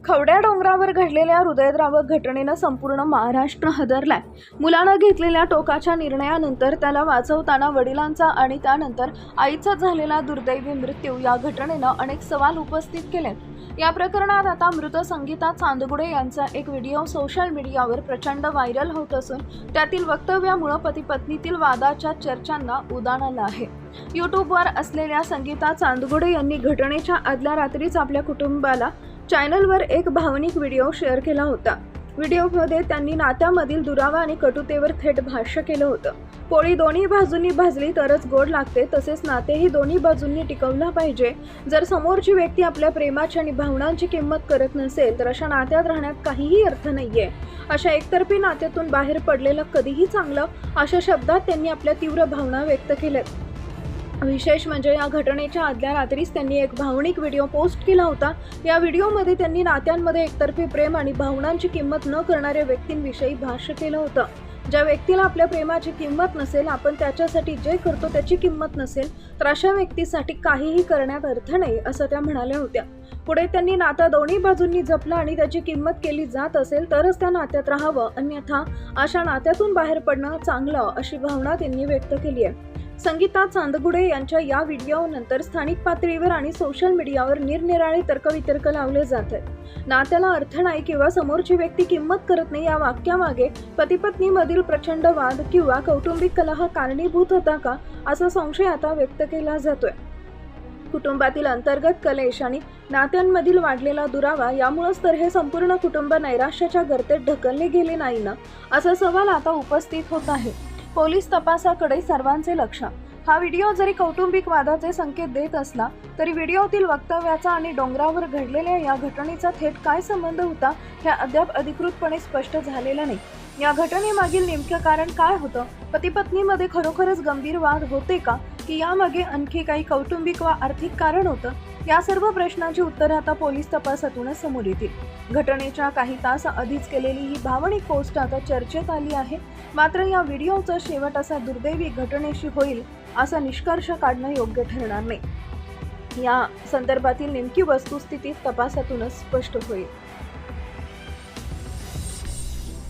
खवड्या डोंगरावर घडलेल्या हृदयद्रावक घटनेनं संपूर्ण महाराष्ट्र हादरलाय। मुलानं घेतलेल्या टोकाच्या निर्णयानंतर त्याला वाचवताना वडिलांचा आणि त्यानंतर आईचा झालेला दुर्दैवी मृत्यू या घटनेनं अनेक सवाल उपस्थित केलेत। या प्रकरणात आता मृत संगीता चांदगुडे यांचा एक व्हिडिओ सोशल मीडियावर प्रचंड व्हायरल होत असून त्यातील वक्तव्यामुळे पती-पत्नीतील वादाच्या चर्चांना उधाण आलं आहे। यूट्यूबवर असलेल्या संगीता चांदगुडे यांनी घटनेच्या आदल्या रात्रीच आपल्या कुटुंबाला चॅनलवर एक भावनिक व्हिडिओ शेअर केला होता। व्हिडिओमध्ये त्यांनी नात्यामधील दुरावा आणि कटुतेवर थेट भाष्य केलं होतं। पोळी दोन्ही बाजूंनी भाजली तरच गोड लागते, तसेच नातेही दोन्ही बाजूंनी टिकवलं पाहिजे। जर समोरची व्यक्ती आपल्या प्रेमाची आणि भावनांची किंमत करत नसेल तर अशा नात्यात राहण्यात काहीही अर्थ नाहीये। अशा एकतर्फी नात्यातून बाहेर पडलेलं कधीही चांगलं, अशा शब्दात त्यांनी आपल्या तीव्र भावना व्यक्त केल्यात। विशेष म्हणजे या घटनेच्या आदल्या रात्रीच त्यांनी एक भावनिक व्हिडिओ पोस्ट केला होता। या व्हिडिओमध्ये त्यांनी नात्यांमध्ये एकतर्फी प्रेम आणि भावनांची किंमत न करणाऱ्या व्यक्तींविषयी भाष्य केलं होतं। ज्या व्यक्तीला आपल्या प्रेमाची किंमत नसेल, आपण त्याच्यासाठी जे करतो त्याची किंमत नसेल, तर अशा व्यक्तीसाठी काहीही करण्यात अर्थ नाही, असं त्या म्हणाल्या होत्या। पुढे त्यांनी नातं दोन्ही बाजूंनी जपलं आणि त्याची किंमत केली जात असेल तरच त्या नात्यात राहावं, अन्यथा अशा नात्यातून बाहेर पडणं चांगलं, अशी भावना त्यांनी व्यक्त केली आहे। संगीता चांदगुडे यांच्या या व्हिडिओनंतर स्थानिक पातळीवर आणि सोशल मीडियावर निरनिराळे तर्कवितर्क लावले जात आहेत। नात्याला अर्थ नाही किंवा समोरची व्यक्ती किंमत करत नाही या वाक्यामागे पती-पत्नीमधील प्रचंड वाद किंवा कौटुंबिक कलह कारणीभूत होता का, असा संशय आता व्यक्त केला जातोय। कुटुंबातील अंतर्गत कलेश आणि नात्यांमधील वाढलेला दुरावा यामुळेच तर हे संपूर्ण कुटुंब नैराश्याच्या गर्तेत ढकलले गेले नाही ना, असा सवाल आता उपस्थित होत आहे। पोलीस तपासाकडे सर्वांचे लक्ष। हा व्हिडिओ जरी कौटुंबिक वादाचे संकेत देत असला तरी व्हिडिओतील वक्तव्याचा आणि डोंगरावर घडलेल्या या घटनेचा थेट काय संबंध होता हे अद्याप अधिकृतपणे स्पष्ट झालेलं नाही। या घटनेमागील नेमकं कारण काय होतं? पती-पत्नीमध्ये खरोखरच गंभीर वाद होते का, की यामागे आणखी काही कौटुंबिक वा आर्थिक कारण होतं? या सर्व प्रश्नांची उत्तरे आता पोलीस तपासातूनच समोर येतील। घटनेच्या काही तास आधीच केलेली ही भावनिक पोस्ट आता चर्चेत आली आहे। मात्र या व्हिडिओचा शेवट असा दुर्दैवी घटनेशी होईल असा निष्कर्ष काढणं योग्य ठरणार नाही। या संदर्भातील नेमकी वस्तुस्थिती तपासातूनच स्पष्ट होईल।